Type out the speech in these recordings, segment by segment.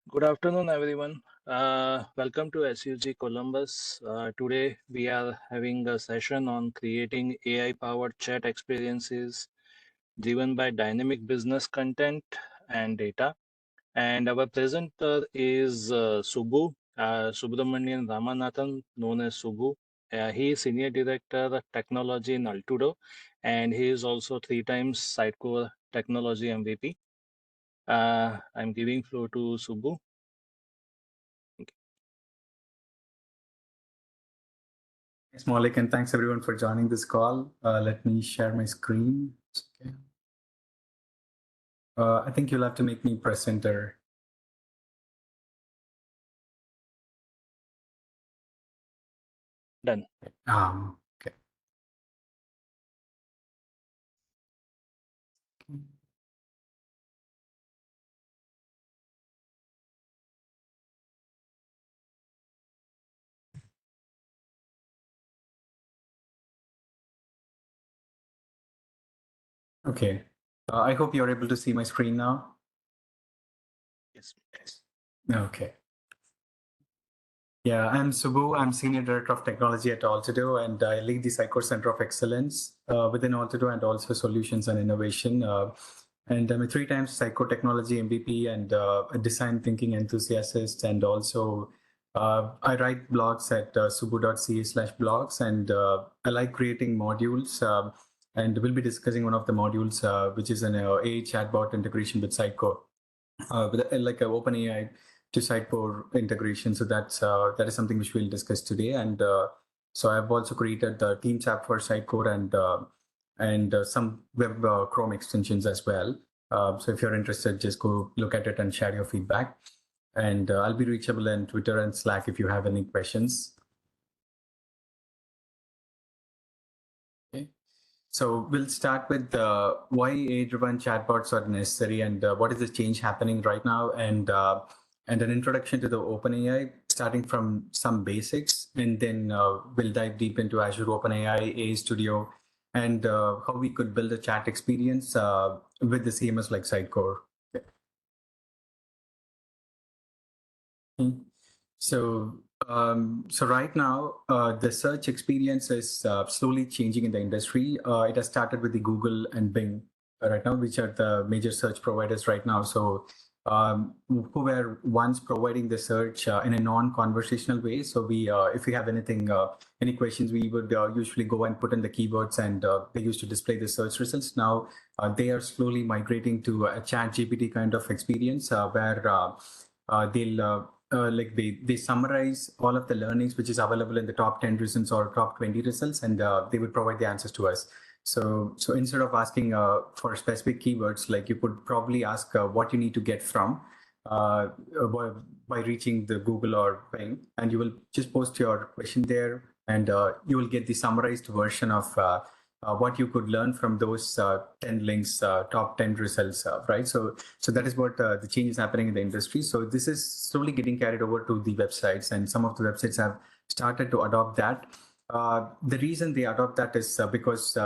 Good afternoon, everyone. Welcome to SUG Columbus. Today, we are having a session on creating AI-powered chat experiences driven by dynamic business content and data. And our presenter is Subramanian Ramanathan, known as Subbu. He is Senior Director Technology in Altudo, and he is also three times Sitecore Technology MVP. I'm giving floor to Subbu. Thanks, Maulik, and thanks everyone for joining this call. Let me share my screen. Okay. I think you'll have to make me presenter. Done. Okay. Okay. I hope you're able to see my screen now. Yes. Okay. Yeah, I'm Subbu. I'm Senior Director of Technology at Altido, and I lead the Sitecore Center of Excellence within Altido and also Solutions and Innovation. And I'm a three times Sitecore Technology MVP and a design thinking enthusiast. And also, I write blogs at subbu.ca/blogs, and I like creating modules. And we'll be discussing one of the modules, which is an AI chatbot integration with Sitecore, with like an OpenAI to Sitecore integration. So that is something which we'll discuss today. And so I've also created the Teams app for Sitecore and some web Chrome extensions as well. So if you're interested, just go look at it and share your feedback. And I'll be reachable on Twitter and Slack if you have any questions. Okay. So we'll start with why AI-driven chatbots are necessary and what is the change happening right now, and an introduction to the OpenAI, starting from some basics, and then we'll dive deep into Azure OpenAI, AI Studio, and how we could build a chat experience with the CMS like Sitecore. So right now, the search experience is slowly changing in the industry. It has started with the Google and Bing right now, which are the major search providers right now. So who were once providing the search in a non-conversational way. So we, if we have anything, any questions, we would usually go and put in the keywords, and they used to display the search results. Now they are slowly migrating to a chat GPT kind of experience where they'll like they summarize all of the learnings which is available in the top 10 results or top 20 results, and they would provide the answers to us. So instead of asking for specific keywords, like you could probably ask what you need to get from by reaching the Google or Bing, and you will just post your question there, and you will get the summarized version of what you could learn from those 10 links, top 10 results, right? So that is what the change is happening in the industry. So this is slowly getting carried over to the websites, and some of the websites have started to adopt that. The reason they adopt that is because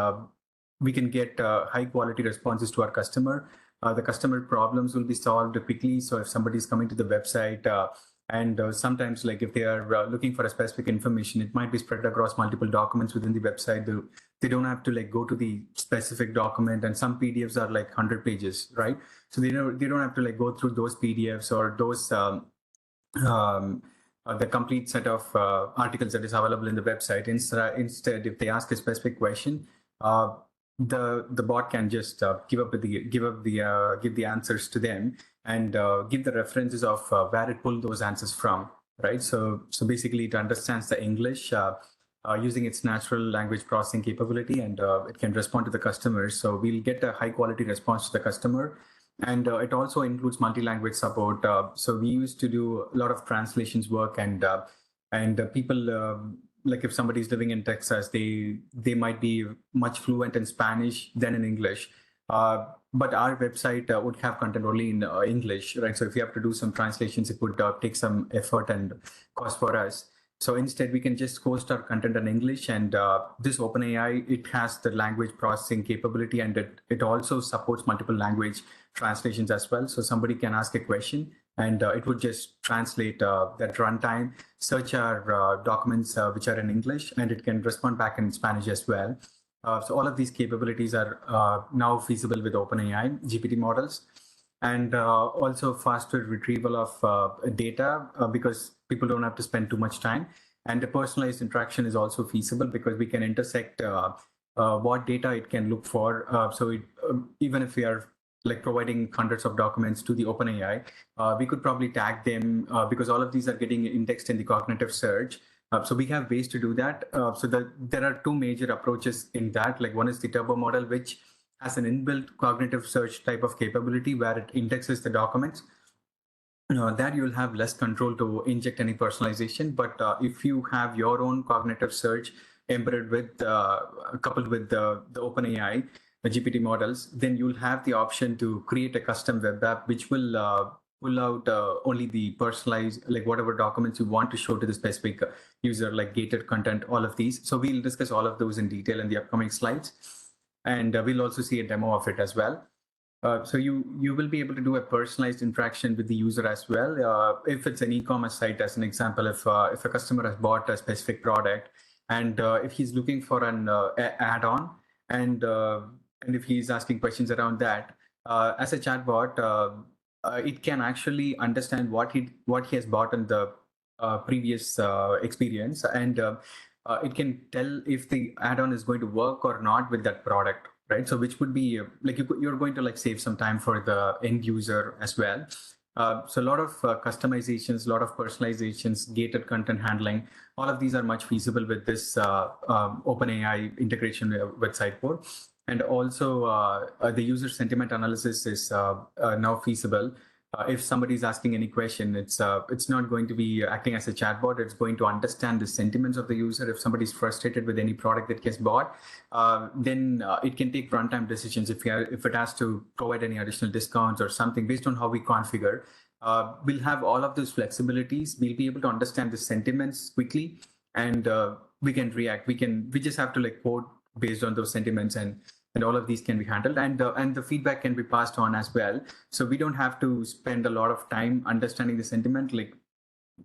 we can get high quality responses to our customer. The customer problems will be solved quickly. So if somebody is coming to the website, and sometimes, like if they are looking for a specific information, it might be spread across multiple documents within the website. They don't have to like go to the specific document, and some PDFs are like 100 pages, right? So they don't have to like go through those PDFs or those the complete set of articles that is available in the website. Instead, if they ask a specific question, the bot can just give the answers to them, and give the references of where it pulled those answers from, right? So basically it understands the English using its natural language processing capability, and it can respond to the customers. So we'll get a high quality response to the customer. And it also includes multi-language support. So we used to do a lot of translations work, and people, like if somebody is living in Texas, they might be much fluent in Spanish than in English. But our website would have content only in English, right? So if you have to do some translations, it would take some effort and cost for us. So instead, we can just host our content in English, and this OpenAI, it has the language processing capability, and it also supports multiple language translations as well. So somebody can ask a question, and it would just translate that runtime, search our documents which are in English, and it can respond back in Spanish as well. So all of these capabilities are now feasible with OpenAI GPT models, and also faster retrieval of data because people don't have to spend too much time. And the personalized interaction is also feasible because we can intersect what data it can look for. Even if we are like providing hundreds of documents to the OpenAI, we could probably tag them because all of these are getting indexed in the cognitive search. So we have ways to do that. There are two major approaches in that. Like one is the turbo model, which has an inbuilt cognitive search type of capability where it indexes the documents. That you'll have less control to inject any personalization. But if you have your own cognitive search embedded with, coupled with the OpenAI, the GPT models, then you'll have the option to create a custom web app, which will pull out only the personalized, like whatever documents you want to show to the specific user, like gated content, all of these. So we'll discuss all of those in detail in the upcoming slides. And we'll also see a demo of it as well. So you will be able to do a personalized interaction with the user as well. If it's an e-commerce site, as an example, if a customer has bought a specific product, and if he's looking for an add-on, and if he's asking questions around that, as a chatbot, it can actually understand what he has bought in the previous experience, and it can tell if the add-on is going to work or not with that product, right? So which would be like you're going to like save some time for the end user as well. So a lot of customizations, a lot of personalizations, gated content handling, all of these are much feasible with this OpenAI integration with Sitecore. And also the user sentiment analysis is now feasible. If somebody is asking any question, it's not going to be acting as a chatbot. It's going to understand the sentiments of the user. If somebody is frustrated with any product that gets bought, then it can take runtime decisions if it has to provide any additional discounts or something based on how we configure. We'll have all of those flexibilities. We'll be able to understand the sentiments quickly, and we can react. We just have to like code based on those sentiments, and all of these can be handled, and the feedback can be passed on as well. So we don't have to spend a lot of time understanding the sentiment. Like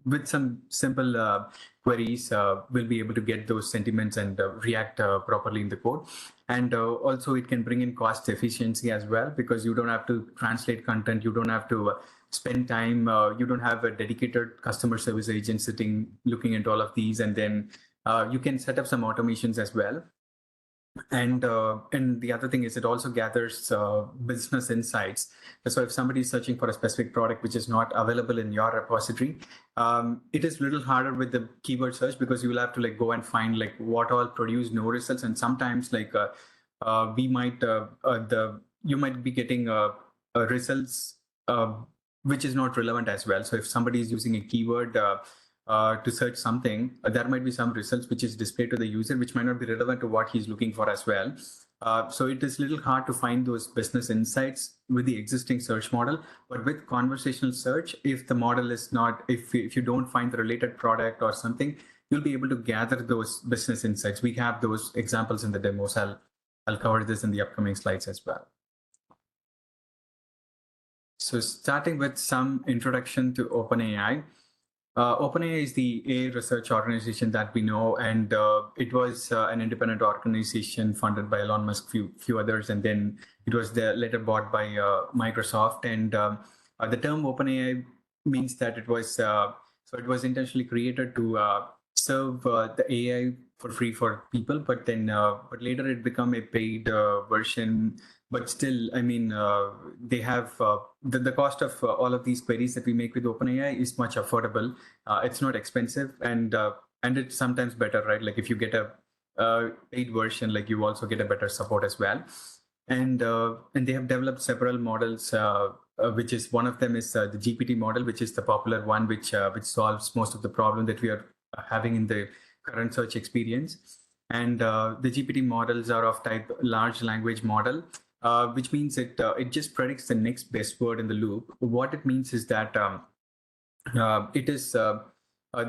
with some simple queries, we'll be able to get those sentiments and react properly in the code. And also it can bring in cost efficiency as well, because you don't have to translate content, you don't have to spend time, you don't have a dedicated customer service agent sitting looking into all of these, and then you can set up some automations as well. And the other thing is it also gathers business insights. So if somebody is searching for a specific product which is not available in your repository, it is a little harder with the keyword search, because you will have to like go and find like what all produce no results. And sometimes like you might be getting results which is not relevant as well. So if somebody is using a keyword to search something, there might be some results which is displayed to the user which might not be relevant to what he's looking for as well. So it is a little hard to find those business insights with the existing search model. But with conversational search, if the model is not, if you don't find the related product or something, you'll be able to gather those business insights. We have those examples in the demos. I'll cover this in the upcoming slides as well. So starting with some introduction to OpenAI. OpenAI is the AI research organization that we know, and it was an independent organization funded by Elon Musk, few others, and then it was later bought by Microsoft. And the term OpenAI means that it was intentionally created to serve the AI for free for people, but later it became a paid version. But still, I mean, they have the cost of all of these queries that we make with OpenAI is much affordable. It's not expensive, and it's sometimes better, right? Like if you get a paid version, like you also get a better support as well. And they have developed several models, which is one of them is the GPT model, which is the popular one, which solves most of the problem that we are having in the current search experience. And the GPT models are of type large language model, which means it just predicts the next best word in the loop. What it means is that it is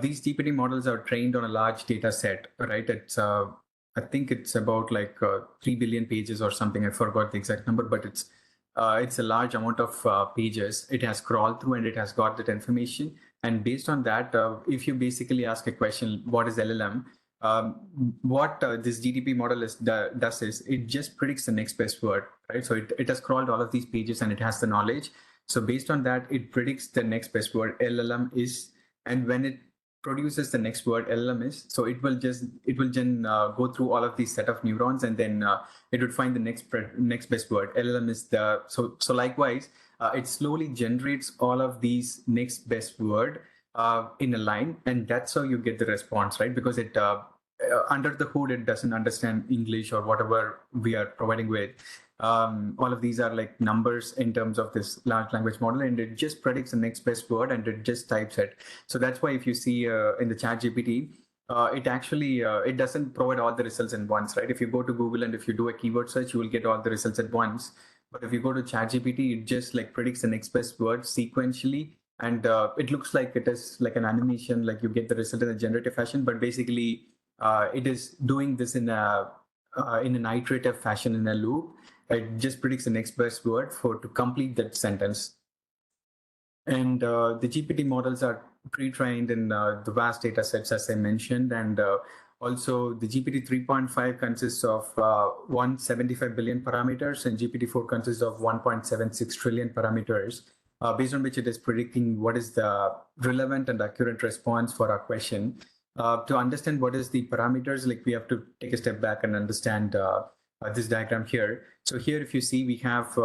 these GPT models are trained on a large data set, right? It's I think it's about like 3 billion pages or something. I forgot the exact number, but it's it's a large amount of pages. It has scrolled through and it has got that information. And based on that, if you basically ask a question, what is LLM? What this GTP model does is it just predicts the next best word, right? So it has crawled all of these pages and it has the knowledge. So based on that, it predicts the next best word LLM is, and when it produces the next word LLM is, so it will then go through all of these set of neurons, and then it would find the next best word. LLM is the so likewise, it slowly generates all of these next best word in a line, and that's how you get the response, right? Because it under the hood, it doesn't understand English or whatever we are providing with. All of these are like numbers in terms of this large language model, and it just predicts the next best word and it just types it. So that's why if you see in the chat GPT, it actually it doesn't provide all the results in once, right? If you go to Google and if you do a keyword search, you will get all the results at once. But if you go to ChatGPT, it just like predicts the next best word sequentially, and it looks like it is like an animation, like you get the result in a generative fashion. But basically, it is doing this in an iterative fashion in a loop. It just predicts the next best word for to complete that sentence. And the GPT models are pre-trained in the vast data sets, as I mentioned. And also, the GPT 3.5 consists of 175 billion parameters, and GPT-4 consists of 1.76 trillion parameters, based on which it is predicting what is the relevant and accurate response for our question. To understand what is the parameters, like we have to take a step back and understand this diagram here. So here, if you see, we have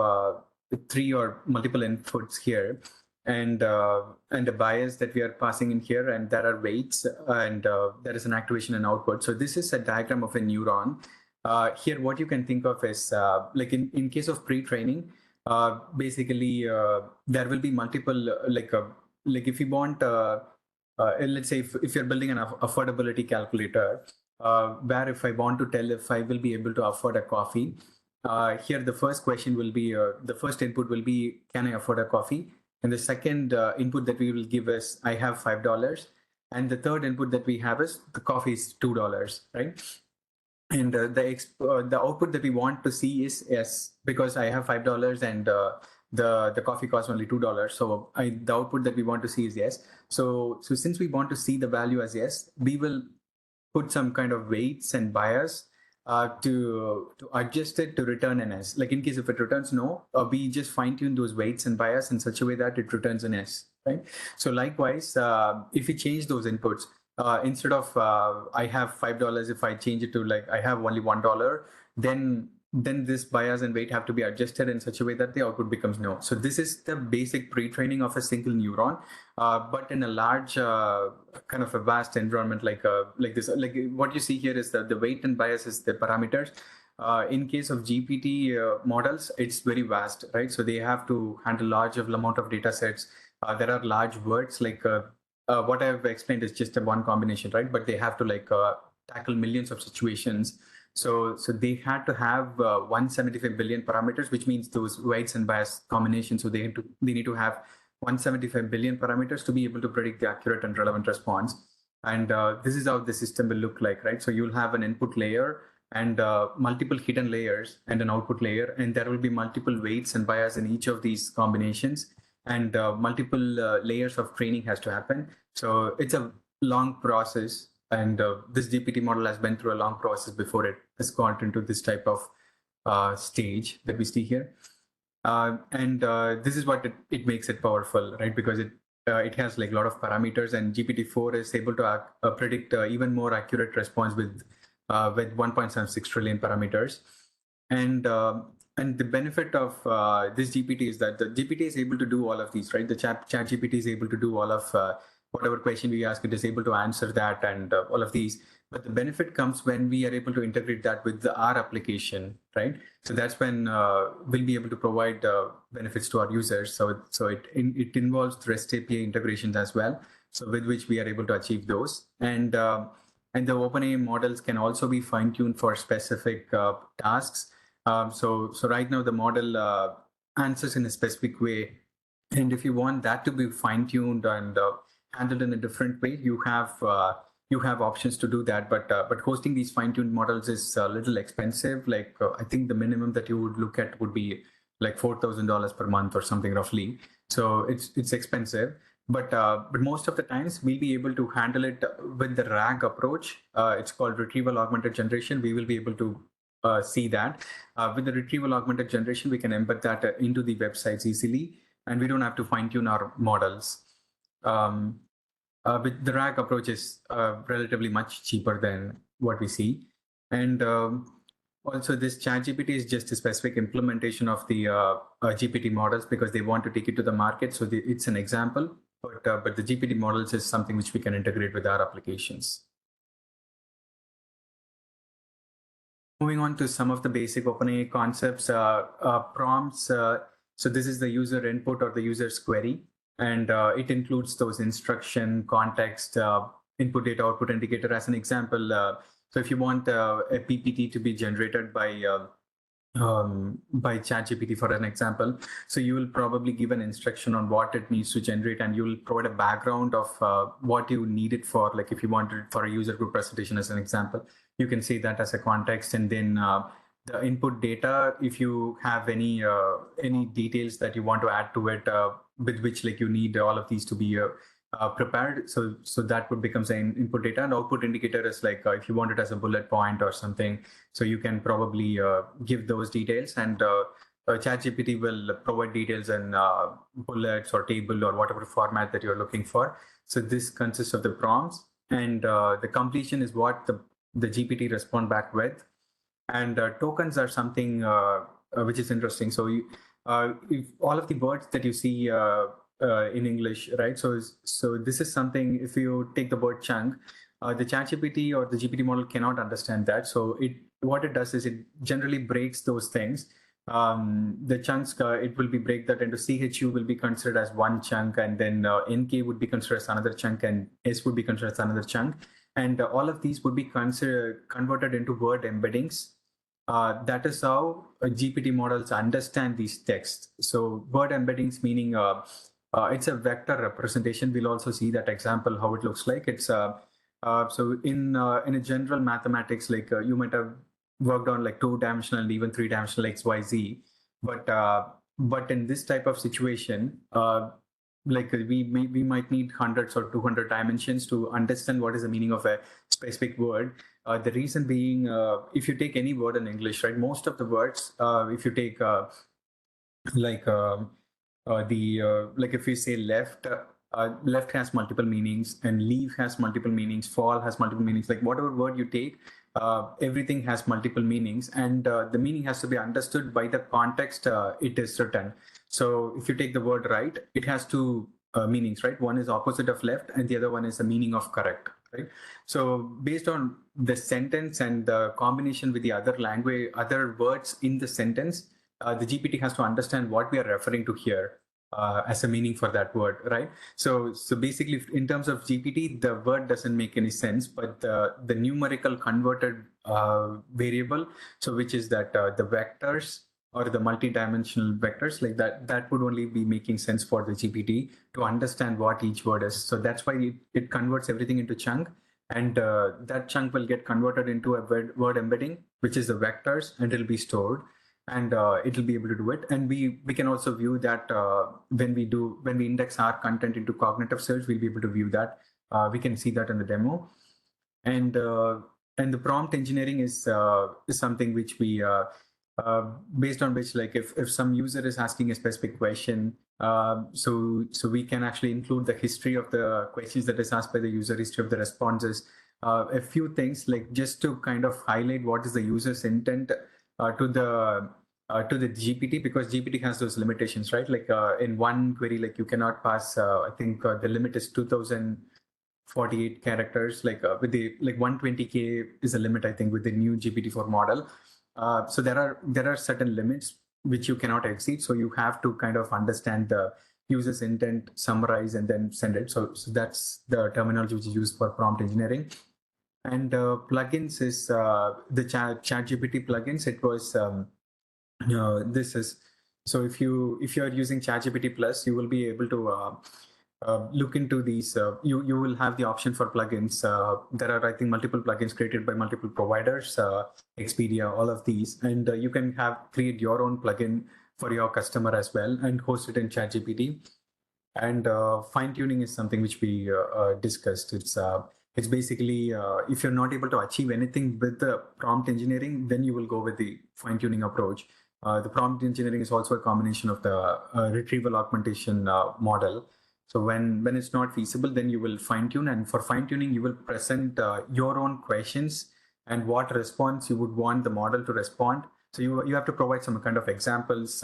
three or multiple inputs here, and the bias that we are passing in here, and there are weights, and there is an activation and output. So this is a diagram of a neuron. Here, what you can think of is like in case of pre-training, basically there will be multiple like if you want let's say if you're building an affordability calculator, where if I want to tell if I will be able to afford a coffee, here the first question will be the first input will be, can I afford a coffee? And the second input that we will give is, I have $5. And the third input that we have is, the coffee is $2, right? And the output that we want to see is yes, because I have $5 and the coffee costs only $2. So the output that we want to see is yes. So since we want to see the value as yes, we will put some kind of weights and bias to adjust it to return an S. Like in case if it returns no, we just fine tune those weights and bias in such a way that it returns an S, right? So likewise, if we change those inputs, instead of I have $5, if I change it to like I have only $1, then this bias and weight have to be adjusted in such a way that the output becomes no. So this is the basic pre-training of a single neuron, but in a large kind of a vast environment like this. Like what you see here is that the weight and bias is the parameters. In case of GPT models, it's very vast, right? So they have to handle large amount of data sets. There are large words like what I've explained is just a one combination, right? But they have to like tackle millions of situations. So they had to have 175 billion parameters, which means those weights and bias combinations. So they need to have 175 billion parameters to be able to predict the accurate and relevant response. And this is how the system will look like, right? So you'll have an input layer and multiple hidden layers and an output layer, and there will be multiple weights and bias in each of these combinations, and multiple layers of training has to happen. So it's a long process, and this GPT model has been through a long process before it has gone into this type of stage that we see here. And this is what it makes it powerful, right? Because it has like a lot of parameters, and GPT-4 is able to predict even more accurate response with 1.76 trillion parameters. And the benefit of this GPT is that the GPT is able to do all of these, right? The chat GPT is able to do all of whatever question we ask, it is able to answer that, and all of these. But the benefit comes when we are able to integrate that with our application, right? So that's when we'll be able to provide benefits to our users. So it involves REST API integrations as well, so with which we are able to achieve those. And the OpenAI models can also be fine-tuned for specific tasks. So right now the model answers in a specific way, and if you want that to be fine-tuned and handled in a different way, you have options to do that. But hosting these fine-tuned models is a little expensive. Like I think the minimum that you would look at would be like $4,000 per month or something roughly. So it's expensive. But most of the times we'll be able to handle it with the RAG approach. It's called retrieval augmented generation. We will be able to see that. With the retrieval augmented generation, we can embed that into the websites easily, and we don't have to fine tune our models. With the RAG approach is relatively much cheaper than what we see. And also, this ChatGPT is just a specific implementation of the GPT models because they want to take it to the market. So it's an example, but the GPT models is something which we can integrate with our applications. Moving on to some of the basic OpenAI concepts, prompts. So this is the user input or the user's query, and it includes those instruction, context, input data, output indicator. As an example, so if you want a PPT to be generated by ChatGPT, for an example, so you will probably give an instruction on what it needs to generate, and you will provide a background of what you need it for. Like if you wanted it for a user group presentation, as an example, you can say that as a context, and then the input data, if you have any details that you want to add to it, with which like you need all of these to be prepared. So that would become an input data, and output indicator is like if you want it as a bullet point or something. So you can probably give those details, and ChatGPT will provide details in bullets or table or whatever format that you're looking for. So this consists of the prompts, and the completion is what the GPT respond back with. And tokens are something which is interesting. So if all of the words that you see in English, right? So this is something, if you take the word chunk, the ChatGPT or the GPT model cannot understand that. So what it does is it generally breaks those things. The chunks, it will be break that into CHU will be considered as one chunk, and then NK would be considered as another chunk, and S would be considered as another chunk. And all of these would be converted into word embeddings. That is how GPT models understand these texts. So word embeddings meaning it's a vector representation. We'll also see that example, how it looks like. It's so in a general mathematics, like you might have worked on like 2-dimensional and even 3-dimensional XYZ, but in this type of situation, like we might need hundreds or 200 dimensions to understand what is the meaning of a specific word. The reason being, if you take any word in English, right, most of the words, if you take like like if we say left, left has multiple meanings, and leave has multiple meanings, fall has multiple meanings. Like whatever word you take, everything has multiple meanings, and the meaning has to be understood by the context it is written. So if you take the word right, it has two meanings, right? One is opposite of left, and the other one is the meaning of correct, right? So based on the sentence and the combination with the other language, other words in the sentence, the GPT has to understand what we are referring to here as a meaning for that word, right? So basically, in terms of GPT, the word doesn't make any sense, but the numerical converted variable, so which is that the vectors or the multi-dimensional vectors, like that would only be making sense for the GPT to understand what each word is. So that's why it converts everything into chunk, and that chunk will get converted into a word embedding, which is the vectors, and it'll be stored, and it'll be able to do it. And we can also view that when we index our content into cognitive search, we'll be able to view that. We can see that in the demo. And the prompt engineering is something which we based on which, like if some user is asking a specific question, so we can actually include the history of the questions that is asked by the user, history of the responses, a few things, like just to kind of highlight what is the user's intent to the GPT, because GPT has those limitations, right? Like in one query, like you cannot pass, I think the limit is 2048 characters, like with the like 120K is a limit, I think, with the new GPT-4 model. So there are certain limits which you cannot exceed. So you have to kind of understand the user's intent, summarize, and then send it. So that's the terminology which is used for prompt engineering. And plugins is the ChatGPT plugins. It was this is, so if you are using ChatGPT Plus, you will be able to look into these. You will have the option for plugins. There are, I think, multiple plugins created by multiple providers, Expedia, all of these, and you can create your own plugin for your customer as well and host it in ChatGPT. And fine tuning is something which we discussed. It's basically if you're not able to achieve anything with the prompt engineering, then you will go with the fine tuning approach. The prompt engineering is also a combination of the retrieval augmentation model. So when it's not feasible, then you will fine tune, and for fine tuning, you will present your own questions and what response you would want the model to respond. So you have to provide some kind of examples,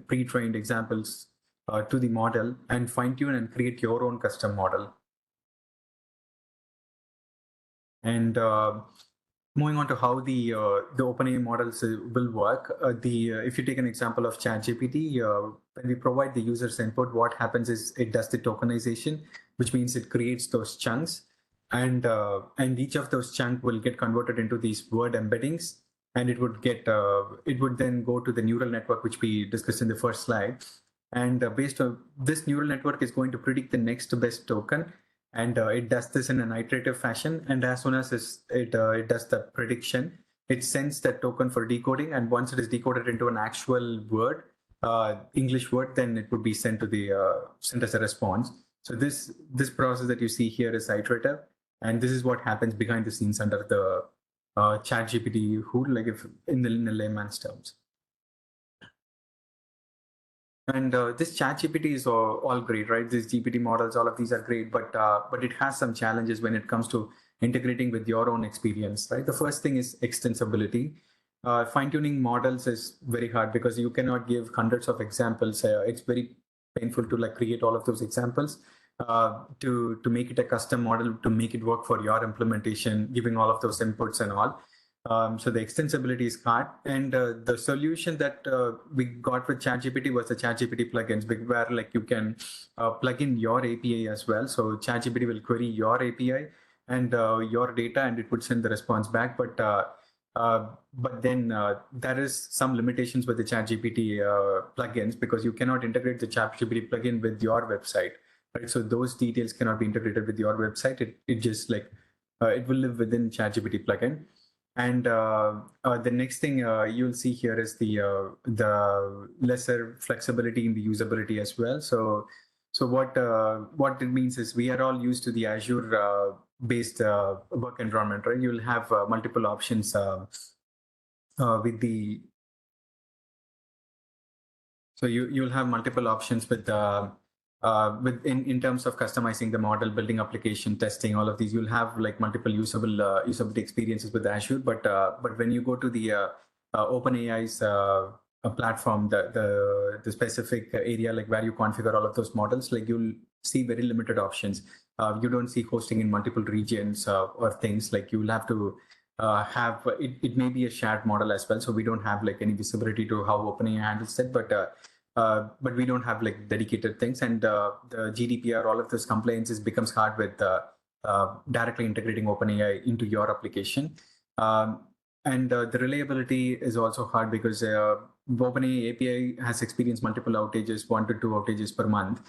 pre-trained examples to the model, and fine tune and create your own custom model. And moving on to how the OpenAI models will work, if you take an example of ChatGPT, when we provide the user's input, what happens is it does the tokenization, which means it creates those chunks, and each of those chunks will get converted into these word embeddings, and it would then go to the neural network, which we discussed in the first slide. And based on this neural network is going to predict the next best token, and it does this in an iterative fashion. And as soon as it does the prediction, it sends that token for decoding, and once it is decoded into an actual word, English word, then it would be sent to the sent as a response. So this process that you see here is iterative, and this is what happens behind the scenes under the ChatGPT hood, like if in the layman's terms. And this ChatGPT is all great, right? These GPT models, all of these are great, but it has some challenges when it comes to integrating with your own experience, right? The first thing is extensibility. Fine-tuning models is very hard because you cannot give hundreds of examples. It's very painful to like create all of those examples to make it a custom model, to make it work for your implementation, giving all of those inputs and all. So the extensibility is hard, and the solution that we got with ChatGPT was the ChatGPT plugins, where like you can plug in your API as well. So ChatGPT will query your API and your data, and it would send the response back. But then there is some limitations with the ChatGPT plugins because you cannot integrate the ChatGPT plugin with your website, right? So those details cannot be integrated with your website. It just like it will live within ChatGPT plugin. And the next thing you'll see here is the lesser flexibility in the usability as well. So what it means is we are all used to the Azure based work environment, right? You'll have multiple options with the so you'll have multiple options with in terms of customizing the model, building application, testing, all of these. You'll have like multiple usability experiences with Azure, but when you go to the OpenAI's platform, the specific area like where you configure all of those models, like you'll see very limited options. You don't see hosting in multiple regions or things like you'll have to have it may be a shared model as well, so we don't have like any visibility to how OpenAI handles it, but we don't have like dedicated things, and the GDPR, all of those compliances becomes hard with directly integrating OpenAI into your application. And the reliability is also hard because OpenAI API has experienced multiple outages, 1 to 2 outages per month.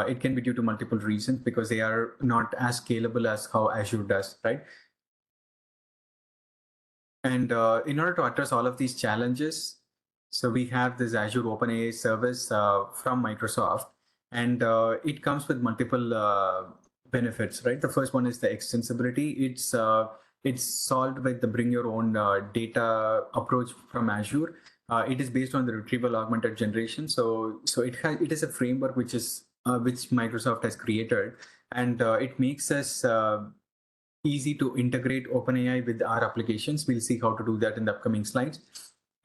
It can be due to multiple reasons because they are not as scalable as how Azure does, right? And in order to address all of these challenges, so we have this Azure OpenAI service from Microsoft, and it comes with multiple benefits, right? The first one is the extensibility. It's solved with the bring your own data approach from Azure. It is based on the retrieval augmented generation. So it is a framework which Microsoft has created, and it makes us easy to integrate OpenAI with our applications. We'll see how to do that in the upcoming slides.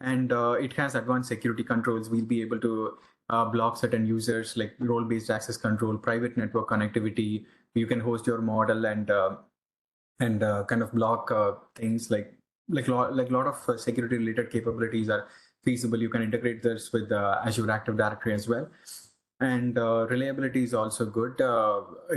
And it has advanced security controls. We'll be able to block certain users like role-based access control, private network connectivity. You can host your model and kind of block things like lot of security related capabilities are feasible. You can integrate this with Azure Active Directory as well. And reliability is also good.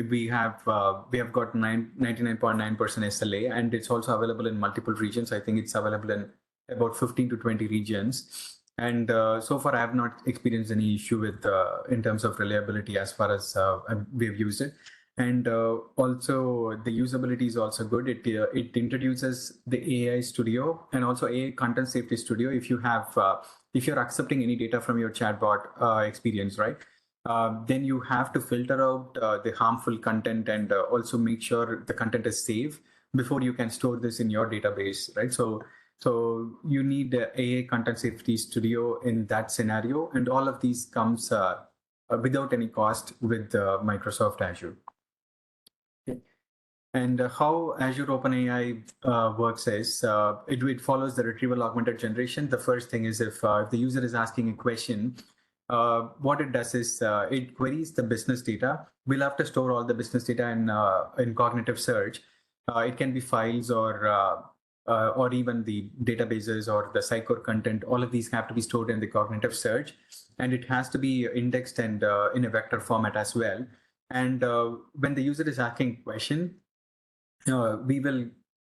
We have got 99.9% SLA, and it's also available in multiple regions. I think it's available in about 15 to 20 regions. And so far, I have not experienced any issue with in terms of reliability as far as we have used it. And also the usability is also good. It introduces the AI Studio and also AI Content Safety Studio. If you have if you're accepting any data from your chatbot experience, right? Then you have to filter out the harmful content and also make sure the content is safe before you can store this in your database, right? So you need AA Content Safety Studio in that scenario, and all of these comes without any cost with Microsoft Azure. Okay. And how Azure OpenAI works is it follows the retrieval augmented generation. The first thing is if the user is asking a question, what it does is it queries the business data. We'll have to store all the business data in cognitive search. It can be files or even the databases or the Sitecore content. All of these have to be stored in the cognitive search, and it has to be indexed and in a vector format as well. And when the user is asking a question, we will,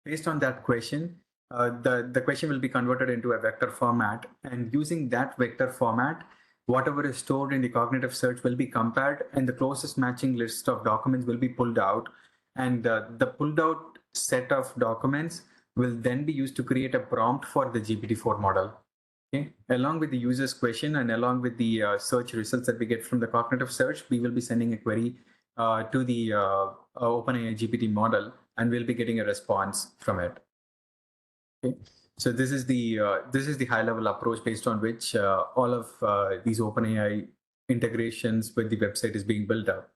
based on that question, the question will be converted into a vector format, and using that vector format, whatever is stored in the cognitive search will be compared, and the closest matching list of documents will be pulled out, and the pulled out set of documents will then be used to create a prompt for the GPT-4 model. Okay. Along with the user's question and along with the search results that we get from the cognitive search, we will be sending a query to the OpenAI GPT model, and we'll be getting a response from it. Okay. So this is the high level approach based on which all of these OpenAI integrations with the website is being built up.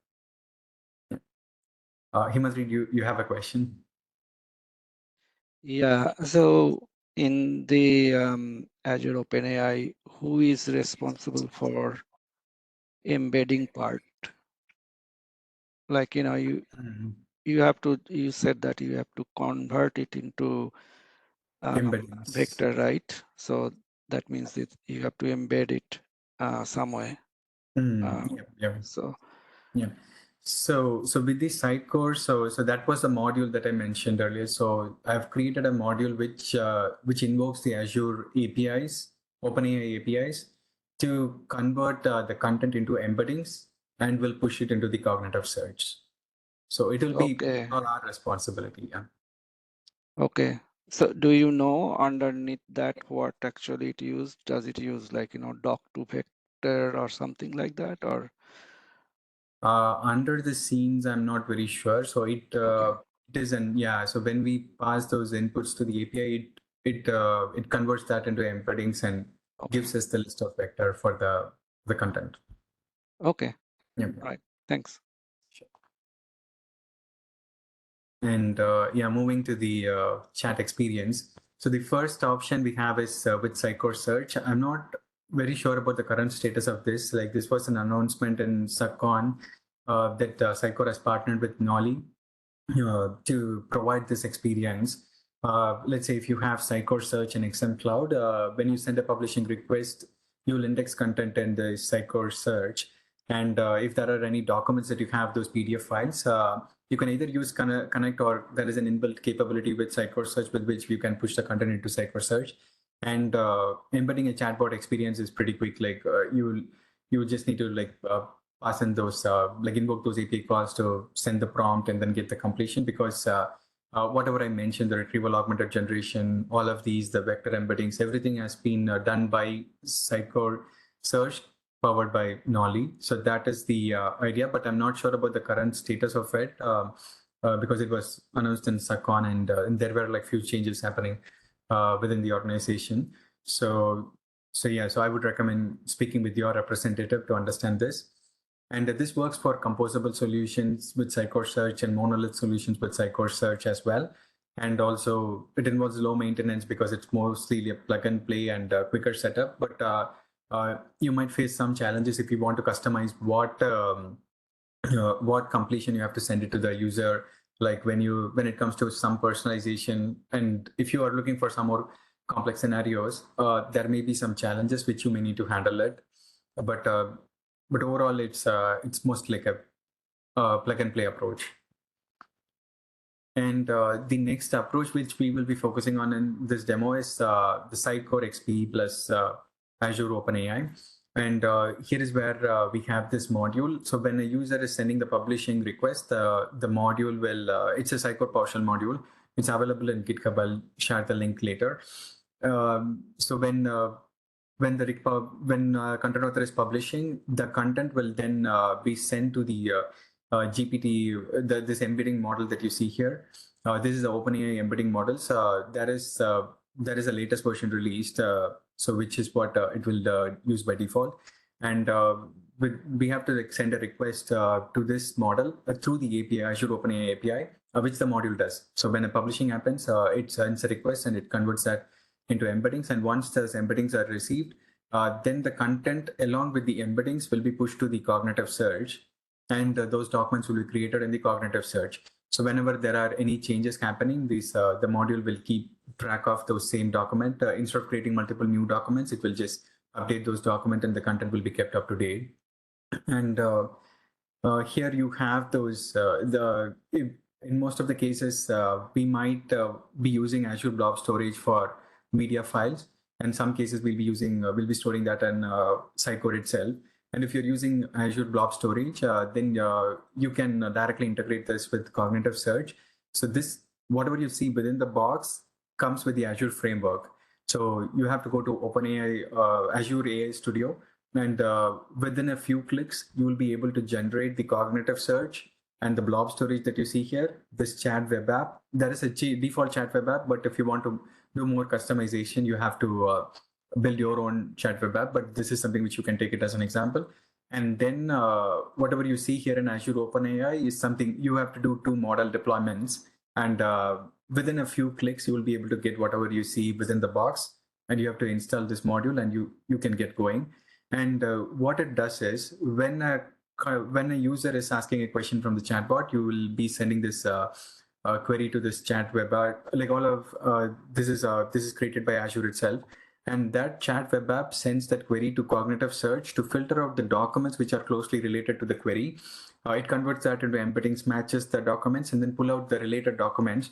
Himadri, you have a question? Yeah. So in the Azure OpenAI, who is responsible for embedding part? Like, you said that you have to convert it into Embeddings. vector, right? So that means that you have to embed it somewhere. Yeah. So Yeah. So with the Sitecore, so that was the module that I mentioned earlier. So I've created a module which invokes the Azure APIs, OpenAI APIs, to convert the content into embeddings, and will push it into the cognitive search. So it will be okay. all our responsibility. Yeah. Okay. So do you know underneath that what actually it used? Does it use like, doc to vector or something like that, or? Under the scenes, I'm not very sure. So Okay. it is so when we pass those inputs to the API, it converts that into embeddings and Okay. gives us the list of vector for the content. Okay. Yeah. Right. Thanks. Sure. And moving to the chat experience. So the first option we have is with Sitecore Search. I'm not very sure about the current status of this. Like, this was an announcement in SuckCon that Sitecore has partnered with Nolly to provide this experience. Let's say if you have Sitecore Search and XM Cloud, when you send a publishing request, you'll index content in the Sitecore Search. And if there are any documents that you have, those PDF files, you can either use Connect, or there is an inbuilt capability with Sitecore Search with which you can push the content into Sitecore Search. And embedding a chatbot experience is pretty quick. Like you just need to pass in those invoke those API calls to send the prompt and then get the completion, because whatever I mentioned, the retrieval augmented generation, all of these, the vector embeddings, everything has been done by Sitecore Search powered by Nolly. So that is the idea, but I'm not sure about the current status of it because it was announced in SuckCon, and there were few changes happening within the organization. So I would recommend speaking with your representative to understand this. And this works for composable solutions with Sitecore Search and monolith solutions with Sitecore Search as well. And also it involves low maintenance because it's mostly a plug and play and quicker setup. But you might face some challenges if you want to customize what completion you have to send it to the user. Like when it comes to some personalization, and if you are looking for some more complex scenarios, there may be some challenges which you may need to handle it. But overall, it's most like a plug and play approach. And the next approach which we will be focusing on in this demo is the Sitecore XP plus Azure OpenAI. And here is where we have this module. So when a user is sending the publishing request, the module will, it's a Sitecore PowerShell module. It's available in GitHub. I'll share the link later. So when when the content author is publishing, the content will then be sent to the GPT, this embedding model that you see here. This is the OpenAI embedding models. There is a latest version released, so which is what it will use by default, and we have to like, send a request to this model through the API, Azure OpenAI API, which the module does. So when a publishing happens, it sends a request and it converts that into embeddings. And once those embeddings are received, then the content along with the embeddings will be pushed to the cognitive search, and those documents will be created in the cognitive search. So whenever there are any changes happening, the module will keep track of those same document. Instead of creating multiple new documents, it will just update those documents and the content will be kept up to date. And here you have those in most of the cases we might be using Azure Blob Storage for media files. In some cases we'll be storing that in Sitecore itself. And if you're using Azure Blob Storage, then you can directly integrate this with cognitive search. So this, whatever you see within the box, comes with the Azure framework. So you have to go to OpenAI Azure AI Studio, and within a few clicks, you will be able to generate the cognitive search and the blob storage that you see here, this chat web app. There is a default chat web app, but if you want to do more customization, you have to build your own chat web app. But this is something which you can take it as an example. And then whatever you see here in Azure OpenAI is something you have to do 2 model deployments. And within a few clicks, you will be able to get whatever you see within the box. And you have to install this module and you can get going. And what it does is when a user is asking a question from the chatbot, you will be sending this query to this chat web app. Like all of this is created by Azure itself, and that chat web app sends that query to cognitive search to filter out the documents which are closely related to the query. It converts that into embeddings, matches the documents, and then pull out the related documents,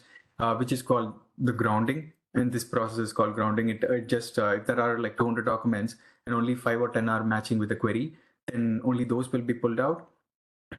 which is called the grounding. And this process is called grounding. It just if there are like 200 documents and only 5 or 10 are matching with the query, then only those will be pulled out.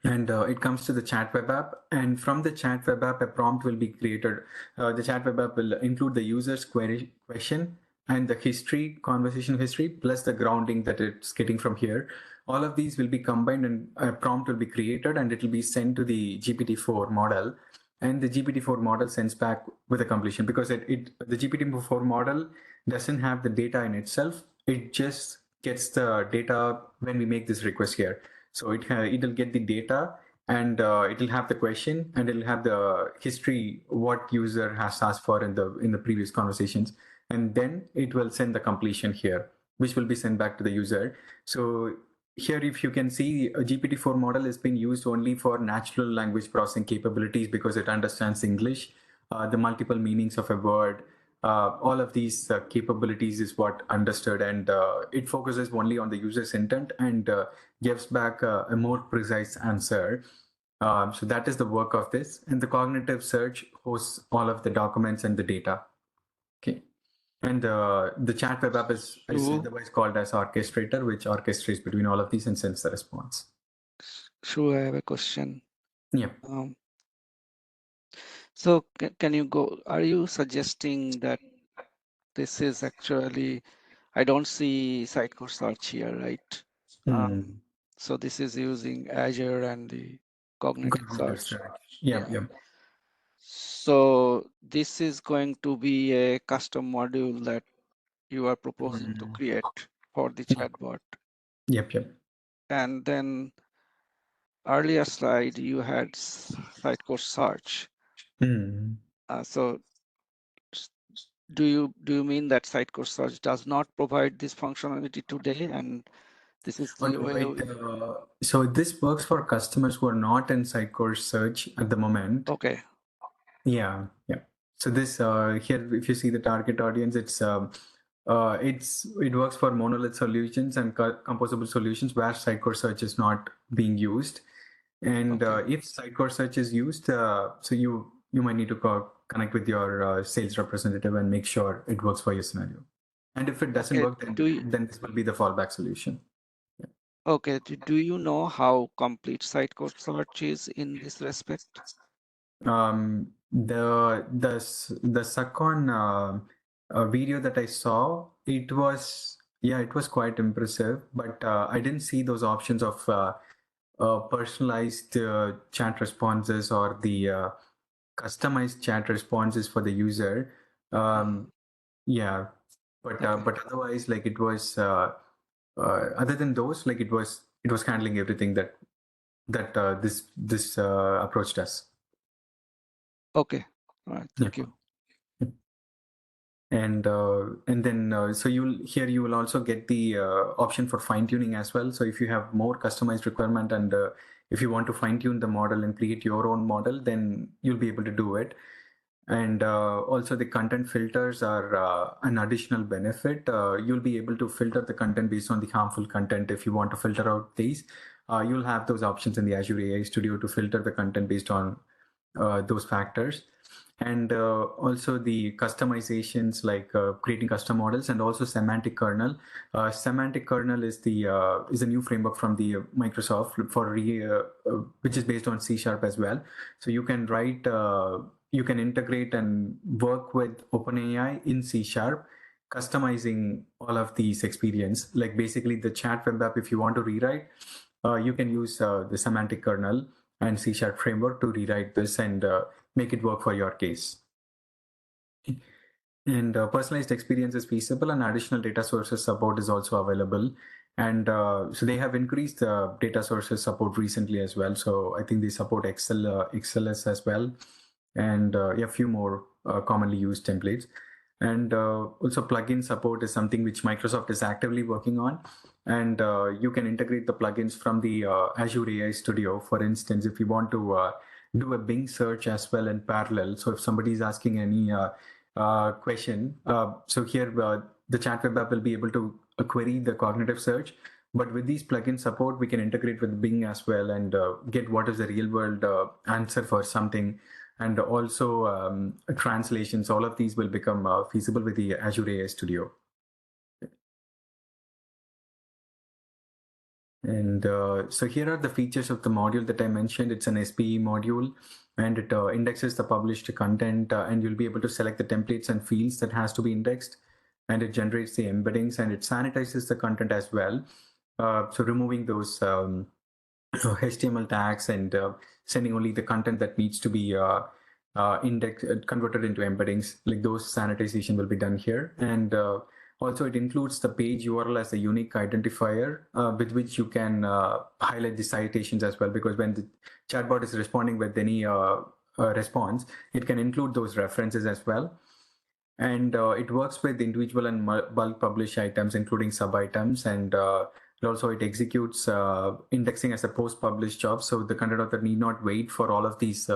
And it comes to the chat web app, and from the chat web app a prompt will be created. The chat web app will include the user's question and the history, conversation history, plus the grounding that it's getting from here. All of these will be combined and a prompt will be created, and it will be sent to the GPT-4 model, and the GPT-4 model sends back with a completion, because the GPT-4 model doesn't have the data in itself. It just gets the data when we make this request here. So it'll get the data, and it'll have the question, and it'll have the history, what user has asked for in the previous conversations, and then it will send the completion here, which will be sent back to the user. So here, if you can see, a GPT-4 model is being used only for natural language processing capabilities because it understands English, the multiple meanings of a word. All of these capabilities is what understood, and it focuses only on the user's intent and gives back a more precise answer. So that is the work of this, and the cognitive search hosts all of the documents and the data. Okay. And the chat web app is otherwise called as orchestrator, which orchestrates between all of these and sends the response. Sure, I have a question. Yeah. So can you go, are you suggesting that this is actually, I don't see Sitecore search here, right? So this is using Azure and the cognitive search. Yeah. So this is going to be a custom module that you are proposing to create for the chatbot. Yep. And then earlier slide, you had Sitecore search. So do you mean that Sitecore search does not provide this functionality today, and this is the way? So this works for customers who are not in Sitecore search at the moment. Okay. Yeah. So this here, if you see the target audience, it works for monolith solutions and composable solutions where Sitecore search is not being used. And if Sitecore search is used, so you might need to connect with your sales representative and make sure it works for your scenario. And if it doesn't work, then this will be the fallback solution. Yeah. Okay. Do you know how complete Sitecore search is in this respect? The Succon video that I saw, it was Yeah, it was quite impressive, but I didn't see those options of personalized chat responses or the customized chat responses for the user. Um, yeah, but otherwise, like it was other than those, like it was handling everything that this approach does. Okay. All right. Thank you. And then so you will also get the option for fine tuning as well. So if you have more customized requirement and if you want to fine tune the model and create your own model, then you'll be able to do it. And also the content filters are an additional benefit. You'll be able to filter the content based on the harmful content. If you want to filter out these, you'll have those options in the Azure AI Studio to filter the content based on those factors. And also the customizations like creating custom models and also semantic kernel. Semantic kernel is a new framework from the Microsoft which is based on C# as well. So you can write, you can integrate and work with OpenAI in C#, customizing all of these experience. Like basically the chat web app, if you want to rewrite, you can use the semantic kernel and C# framework to rewrite this and make it work for your case. And personalized experience is feasible, and additional data sources support is also available. And so they have increased data sources support recently as well. So I think they support XLS as well, and a few more commonly used templates. And also plugin support is something which Microsoft is actively working on. And you can integrate the plugins from the Azure AI Studio. For instance, if you want to do a Bing search as well in parallel. So if somebody is asking any question, so here the chat web app will be able to query the cognitive search. But with these plugin support, we can integrate with Bing as well and get what is the real world answer for something. And also translations, all of these will become feasible with the Azure AI Studio. And so here are the features of the module that I mentioned. It's an SPE module, and it indexes the published content, and you'll be able to select the templates and fields that has to be indexed, and it generates the embeddings, and it sanitizes the content as well. So removing those HTML tags and sending only the content that needs to be converted into embeddings. Like those sanitization will be done here. And also it includes the page URL as a unique identifier with which you can highlight the citations as well, because when the chatbot is responding with any response, it can include those references as well. And it works with individual and bulk publish items, including sub items. And also it executes indexing as a post publish job. So the content author need not wait for all of these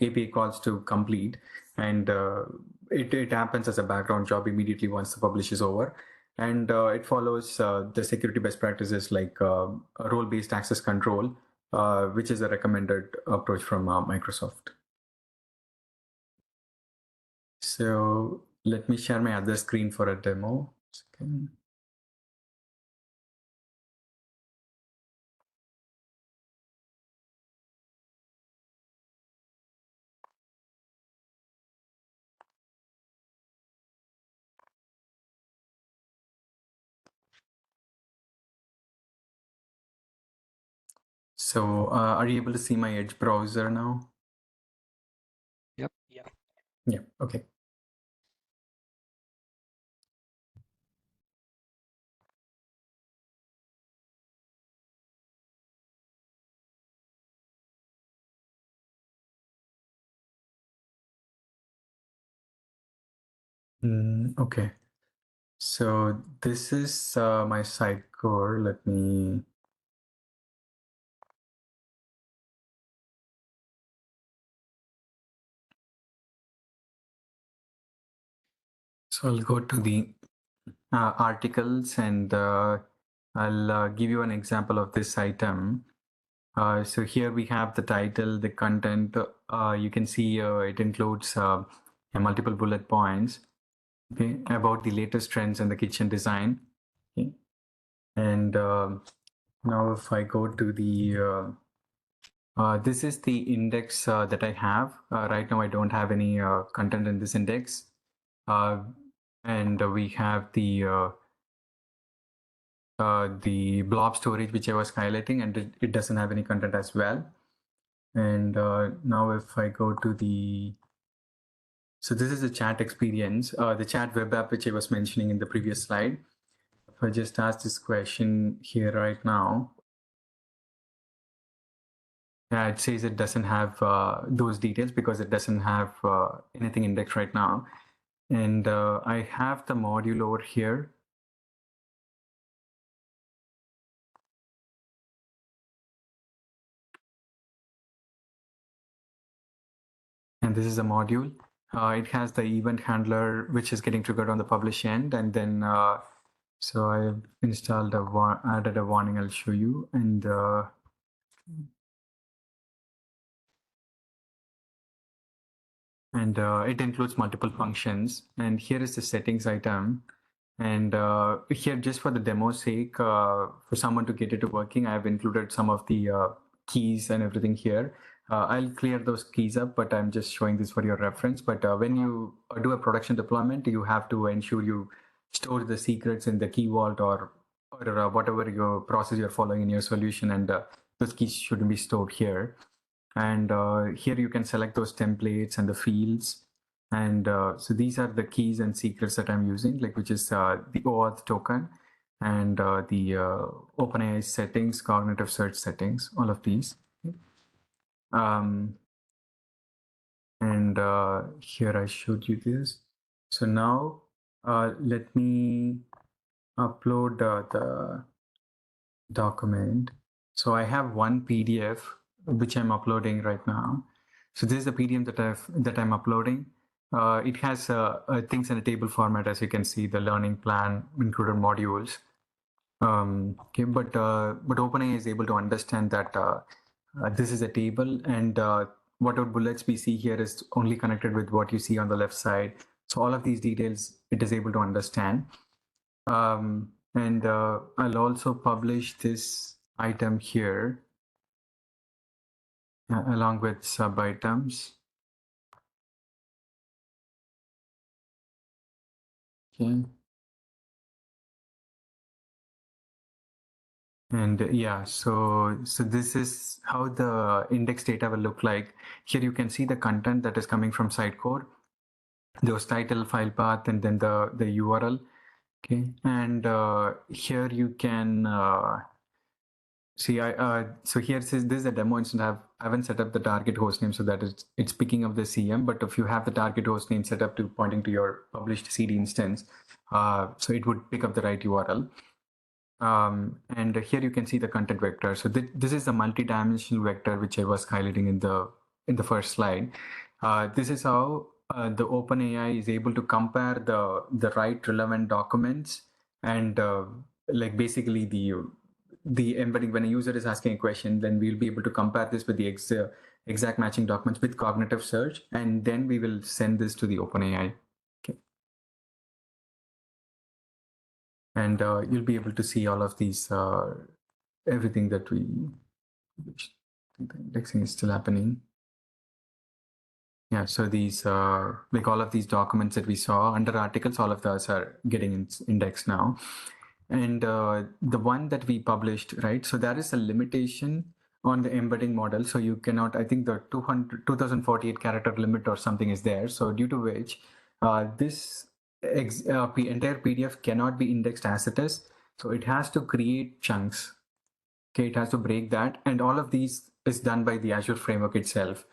API calls to complete. And it happens as a background job immediately once the publish is over. And it follows the security best practices like role-based access control, which is a recommended approach from Microsoft. So let me share my other screen for a demo. Second. So are you able to see my Edge browser now? Yep. Yeah, okay. Okay. So this is my Sitecore. Let me. So I'll go to the articles and I'll give you an example of this item. So here we have the title, the content. You can see it includes multiple bullet points, okay, about the latest trends in the kitchen design. Okay. And now if I go to the, this is the index that I have. Right now I don't have any content in this index. And we have the the blob storage, which I was highlighting, and it doesn't have any content as well. And now if I go to so this is a chat experience, the chat web app, which I was mentioning in the previous slide. If I just ask this question here right now, it says it doesn't have those details because it doesn't have anything indexed right now. And I have the module over here. And this is a module. It has the event handler, which is getting triggered on the publish end. And then, so I've installed added a warning, I'll show you. And it includes multiple functions. And here is the settings item. And here, just for the demo's sake, for someone to get it to working, I've included some of the keys and everything here. I'll clear those keys up, but I'm just showing this for your reference. But when you do a production deployment, you have to ensure you store the secrets in the key vault or whatever your process you're following in your solution, and those keys shouldn't be stored here. And here you can select those templates and the fields. And so these are the keys and secrets that I'm using, like which is the OAuth token and the OpenAI settings, cognitive search settings, all of these. And here I showed you this. So now let me upload the document. So I have one PDF which I'm uploading right now. So this is the PDF that I'm uploading. It has things in a table format, as you can see, the learning plan, included modules. Okay, but OpenAI is able to understand that this is a table, and whatever bullets we see here is only connected with what you see on the left side. So all of these details it is able to understand. And I'll also publish this item here along with sub items. Okay. And yeah, so this is how the index data will look like. Here you can see the content that is coming from Sitecore, those title, file path, and then the URL. Okay, and here you can see. So here says this is a demo instance. I haven't set up the target hostname so that it's picking up the CM. But if you have the target hostname set up to pointing to your published CD instance, so it would pick up the right URL. And here you can see the content vector. So this is the multi-dimensional vector which I was highlighting in the first slide. This is how the OpenAI is able to compare the right relevant documents and like basically the embedding. When a user is asking a question, then we'll be able to compare this with the exact matching documents with cognitive search, and then we will send this to the OpenAI. Okay. And you'll be able to see all of these, everything that the indexing is still happening. Yeah, so these, like all of these documents that we saw under articles, all of those are getting indexed now. And the one that we published, right? So there is a limitation on the embedding model. So you cannot, I think the 2048 character limit or something is there. So due to which this entire PDF cannot be indexed as it is. So it has to create chunks. Okay, it has to break that. And all of these is done by the Azure framework itself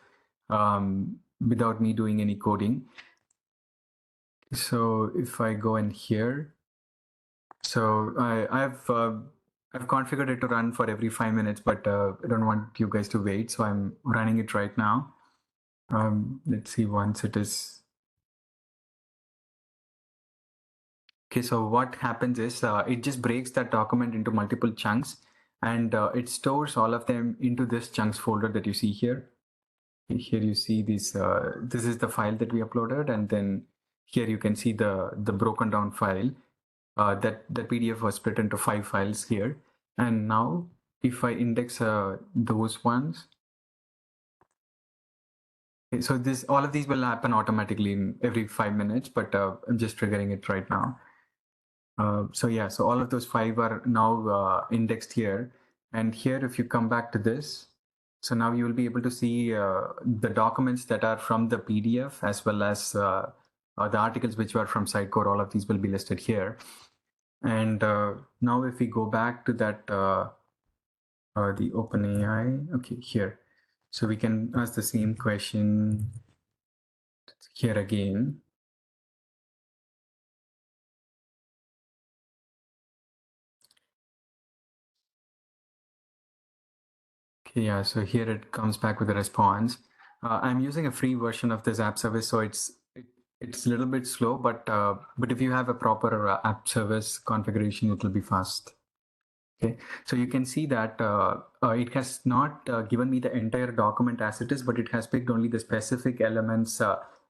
without me doing any coding. So if I go in here, so I've configured it to run for every 5 minutes, but I don't want you guys to wait. So I'm running it right now. Let's see once it is. Okay, so what happens is it just breaks that document into multiple chunks, and it stores all of them into this chunks folder that you see here. Here you see this. This is the file that we uploaded, and then here you can see the broken down file. That the PDF was split into 5 files here. And now if I index those ones, okay, so this all of these will happen automatically in every 5 minutes, but I'm just triggering it right now. So all of those 5 are now indexed here. And here, if you come back to this, so now you will be able to see the documents that are from the PDF as well as the articles which were from Sitecore. All of these will be listed here. And now if we go back to that, the OpenAI, okay, here. So we can ask the same question here again. Okay, yeah, so here it comes back with a response. I'm using a free version of this app service, so it's a little bit slow, but if you have a proper app service configuration, it will be fast. Okay, so you can see that it has not given me the entire document as it is, but it has picked only the specific elements,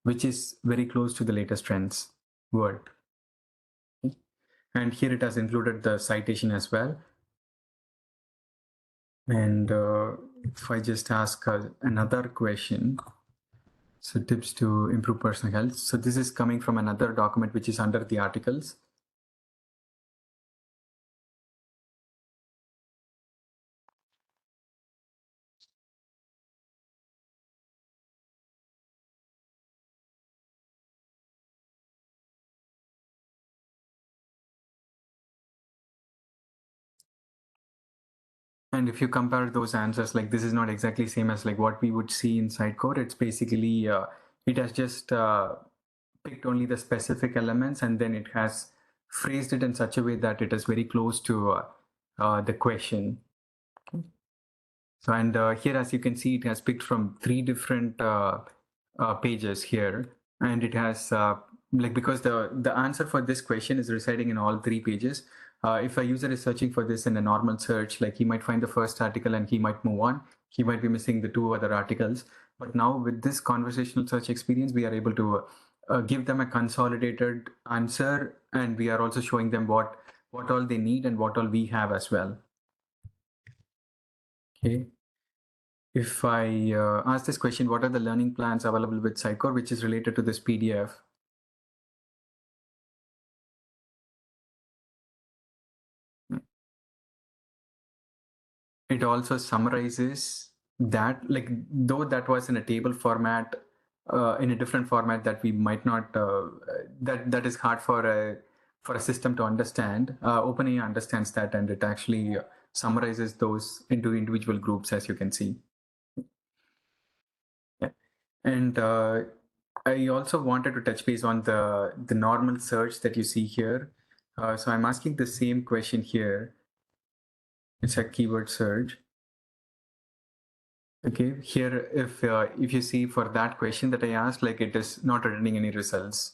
which is very close to the latest trends word. Okay. And here it has included the citation as well. And if I just ask another question, so tips to improve personal health. So this is coming from another document which is under the articles. And if you compare those answers, like this is not exactly same as like what we would see in Sitecore. It's basically, it has just picked only the specific elements and then it has phrased it in such a way that it is very close to the question. So, and here, as you can see, it has picked from 3 different pages here, and it has like because the answer for this question is residing in all 3 pages. If a user is searching for this in a normal search, like he might find the first article and he might move on. He might be missing the 2 other articles. But now with this conversational search experience, we are able to give them a consolidated answer, and we are also showing them what all they need and what all we have as well. Okay. If I ask this question, what are the learning plans available with Sitecore, which is related to this PDF? It also summarizes that, like, though that was in a table format, in a different format that we might not, that is hard for a system to understand. OpenAI understands that, and it actually summarizes those into individual groups, as you can see. Yeah. And I also wanted to touch base on the normal search that you see here. So I'm asking the same question here. It's a keyword search. Okay, here if you see for that question that I asked, like it is not returning any results.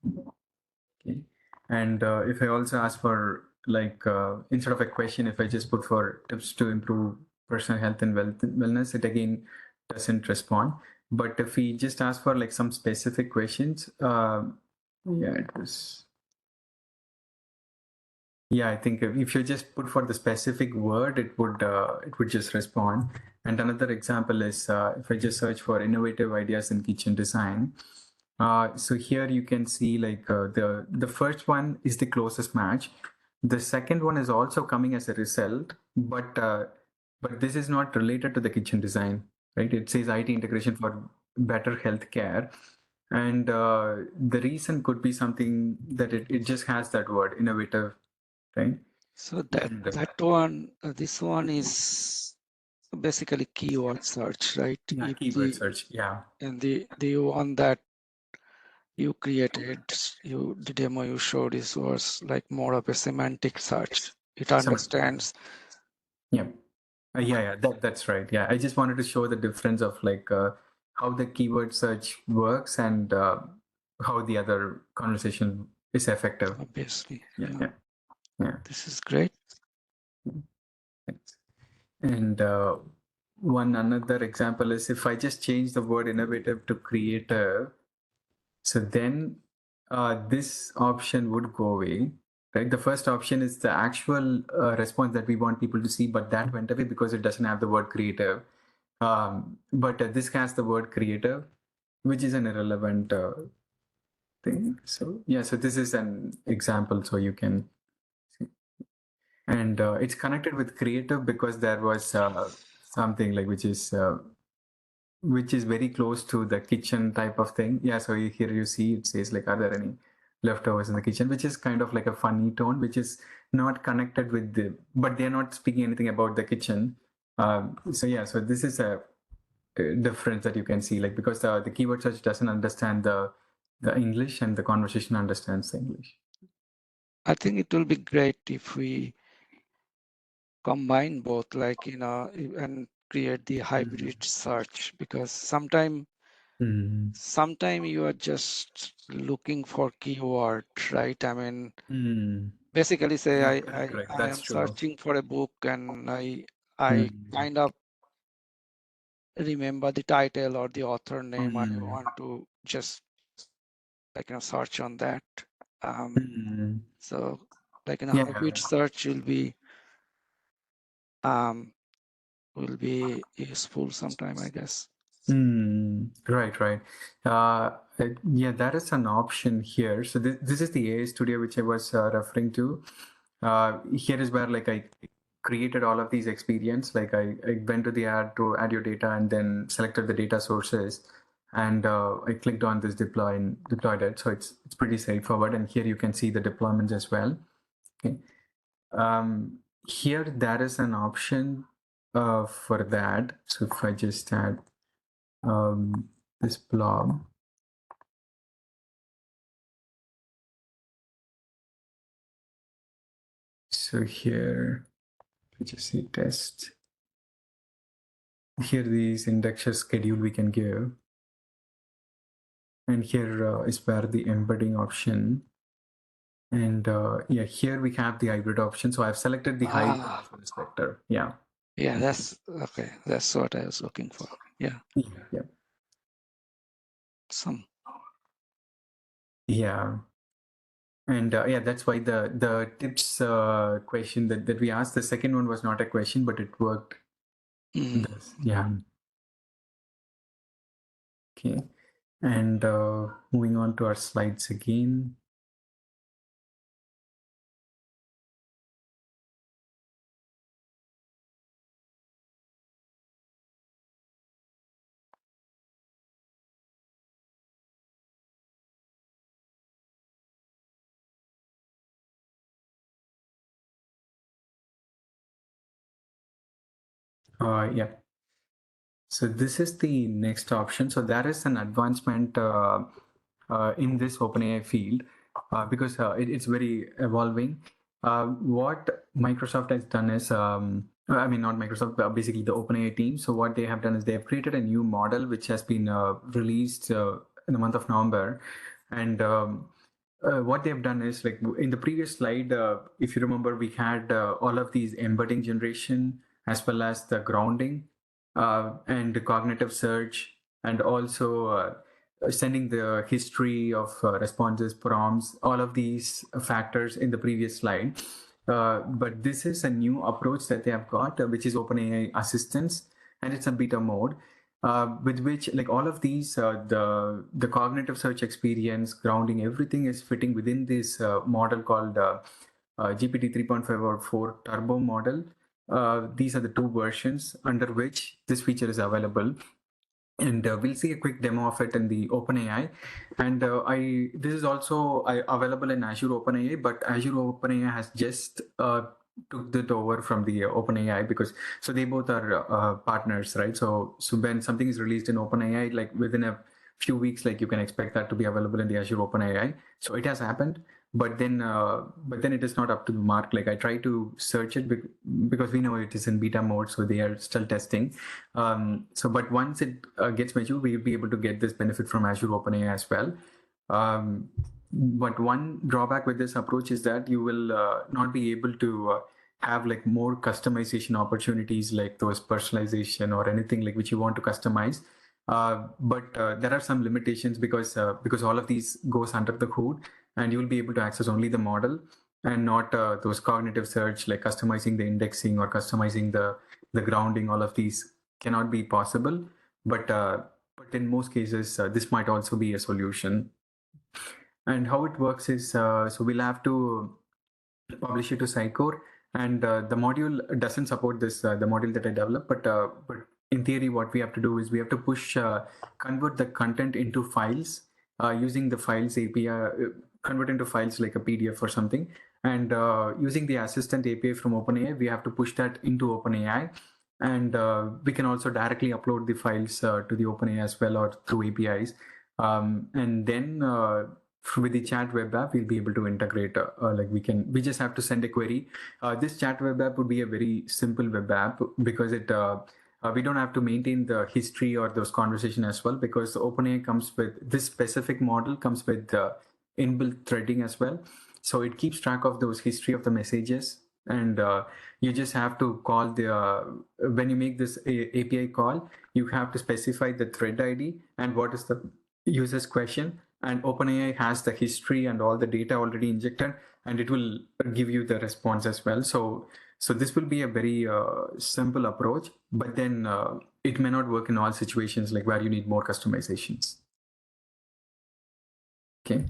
Okay, and if I also ask for like instead of a question, if I just put for tips to improve personal health and wellness, it again doesn't respond. But if we just ask for like some specific questions, yeah, it was. Yeah, I think if you just put for the specific word, it would just respond. And another example is if I just search for innovative ideas in kitchen design. So here you can see like the first one is the closest match. The second one is also coming as a result, but this is not related to the kitchen design, right? It says IT integration for better healthcare. And the reason could be something that it just has that word innovative, right? So that one, this one is basically keyword search, right? Yeah, keyword search. Yeah. And the one that you created, the demo you showed was like more of a semantic search. It understands. Yeah. Yeah, that's right. Yeah, I just wanted to show the difference of like how the keyword search works and how the other conversation is effective. Obviously. Yeah. This is great. Thanks. And one another example is if I just change the word innovative to creative, so then this option would go away, right? The first option is the actual response that we want people to see, but that went away because it doesn't have the word creative. But this has the word creative, which is an irrelevant thing. So yeah, so this is an example, so you can see. And it's connected with creative because there was something like which is very close to the kitchen type of thing. Yeah, so here you see it says like, are there any leftovers in the kitchen, which is kind of like a funny tone, which is not connected with but they're not speaking anything about the kitchen. So yeah, so this is a difference that you can see, like, because the keyword search doesn't understand the English and the conversation understands the English. I think it will be great if we combine both, like, and create the hybrid search, because sometime you are just looking for keyword, right? I mean, basically say Yeah, correct. I That's am true. searching for a book and I kind of remember the title or the author name. I want to just search on that. So Yeah. hybrid search will be useful sometime, I guess. Right, right. Yeah, that is an option here. So this is the AI Studio which I was referring to. Here is where like I created all of these experience. Like I went to the ad to add your data and then selected the data sources, and I clicked on this deploy and deployed it. So it's pretty straightforward. And here you can see the deployments as well. Okay. Here there is an option for that. So if I just add this blob. So here, we just see test. Here, these indexer schedule we can give. And here is where the embedding option. And yeah, here we have the hybrid option. So I've selected the hybrid for this vector. Yeah. Yeah, that's okay. That's what I was looking for. Yeah. Yeah. Yeah. And yeah, that's why the tips question that we asked, the second one was not a question, but it worked. Yeah. Okay. And moving on to our slides again. Yeah. So this is the next option. So there is an advancement in this OpenAI field because it's very evolving. What Microsoft has done is, I mean, not Microsoft, basically the OpenAI team. So what they have done is they have created a new model which has been released in the month of November, and what they've done is, like in the previous slide, if you remember, we had all of these embedding generation as well as the grounding and the cognitive search, and also sending the history of responses, prompts, all of these factors in the previous slide. But this is a new approach that they have got, which is OpenAI Assistance, and it's a beta mode. With which, like all of these, the cognitive search experience, grounding, everything is fitting within this model called GPT 3.5 or 4 Turbo model. These are the two versions under which this feature is available, and we'll see a quick demo of it in the OpenAI. And this is also available in Azure OpenAI, but Azure OpenAI has just took it over from the OpenAI, because so they both are partners, right? So when something is released in OpenAI, like within a few weeks, like you can expect that to be available in the Azure OpenAI. So it has happened, but then it is not up to the mark. Like I try to search it because we know it is in beta mode, so they are still testing. So but once it gets mature, we'll be able to get this benefit from Azure OpenAI as well. But one drawback with this approach is that you will not be able to have like more customization opportunities, like those personalization or anything like which you want to customize. But there are some limitations because all of these goes under the hood, and you will be able to access only the model and not those cognitive search, like customizing the indexing or customizing the grounding. All of these cannot be possible, but in most cases this might also be a solution. And how it works is, so we'll have to publish it to Sitecore, and the module doesn't support this, the module that I developed, but in theory, what we have to do is we have to convert the content into files using the files API, convert into files like a PDF or something, and using the assistant API from OpenAI, we have to push that into OpenAI, and we can also directly upload the files to the OpenAI as well or through APIs, and then with the chat web app, we'll be able to integrate, like we just have to send a query. This chat web app would be a very simple web app because we don't have to maintain the history or those conversation as well, because the OpenAI comes with this specific model comes with inbuilt threading as well. So it keeps track of those history of the messages, and you just have to call when you make this API call, you have to specify the thread ID and what is the user's question, and OpenAI has the history and all the data already injected, and it will give you the response as well. So this will be a very simple approach, but then it may not work in all situations, like where you need more customizations. Okay,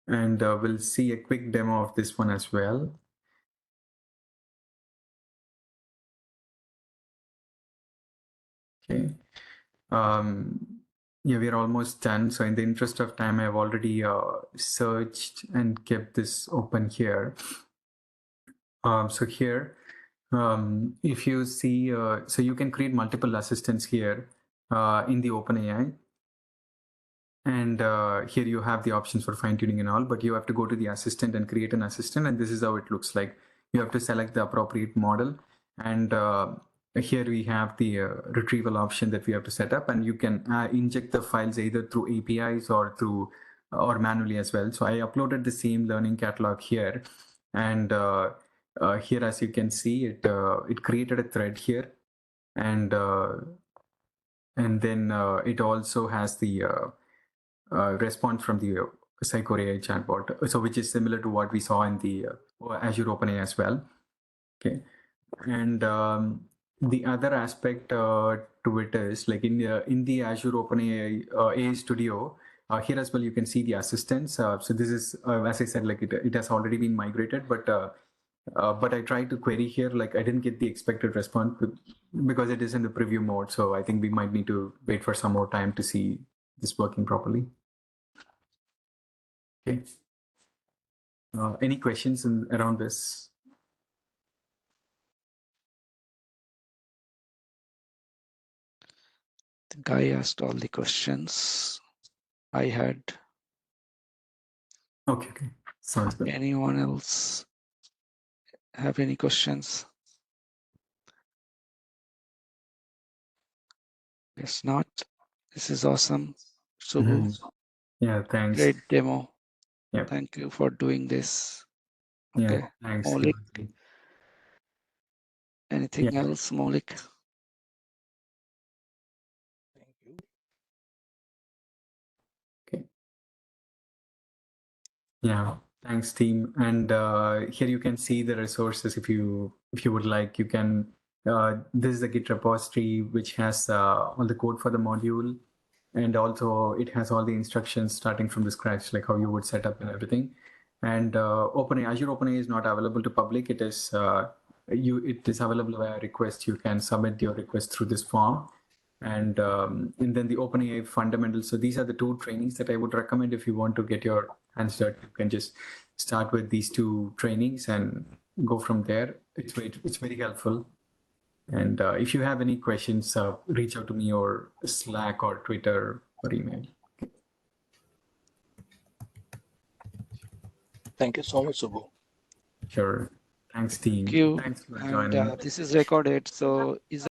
and we'll see a quick demo of this one as well. Okay. Yeah, we're almost done. So in the interest of time, I've already searched and kept this open here. So here, if you see, so you can create multiple assistants here in the OpenAI. And here you have the options for fine tuning and all, but you have to go to the assistant and create an assistant. And this is how it looks like. You have to select the appropriate model. And here we have the retrieval option that we have to set up, and you can inject the files either through APIs or manually as well. So I uploaded the same learning catalog here, and here, as you can see, it created a thread here, and then it also has the response from the Sitecore AI chatbot, so which is similar to what we saw in the Azure OpenAI as well. Okay. And the other aspect to it is, like in the Azure OpenAI AI Studio, here as well you can see the assistants. So this is, as I said, like it has already been migrated, but I tried to query here, like I didn't get the expected response because it is in the preview mode. So I think we might need to wait for some more time to see this working properly. Okay. Any questions around this? The guy asked all the questions I had. Okay. Sounds good. Anyone else have any questions? Yes, not. This is awesome. Subbu. Yeah, thanks. Great demo. Yeah. Thank you for doing this. Okay. Yeah, thanks. Maulik. Anything else, Maulik? Thank you. Okay. Yeah, thanks, team. And here you can see the resources. If you would like, you can. This is the Git repository which has all the code for the module, and also it has all the instructions starting from the scratch, like how you would set up and everything. And Azure OpenAI is not available to public. It is available via request. You can submit your request through this form, and then the OpenAI fundamentals. So these are the two trainings that I would recommend if you want to get your hands dirty. You can just start with these two trainings and go from there. It's very helpful. And if you have any questions, reach out to me or Slack or Twitter or email. Thank you so much, Subbu. Sure. Thanks, team. Thank you. Thanks for and joining. this is recorded. So is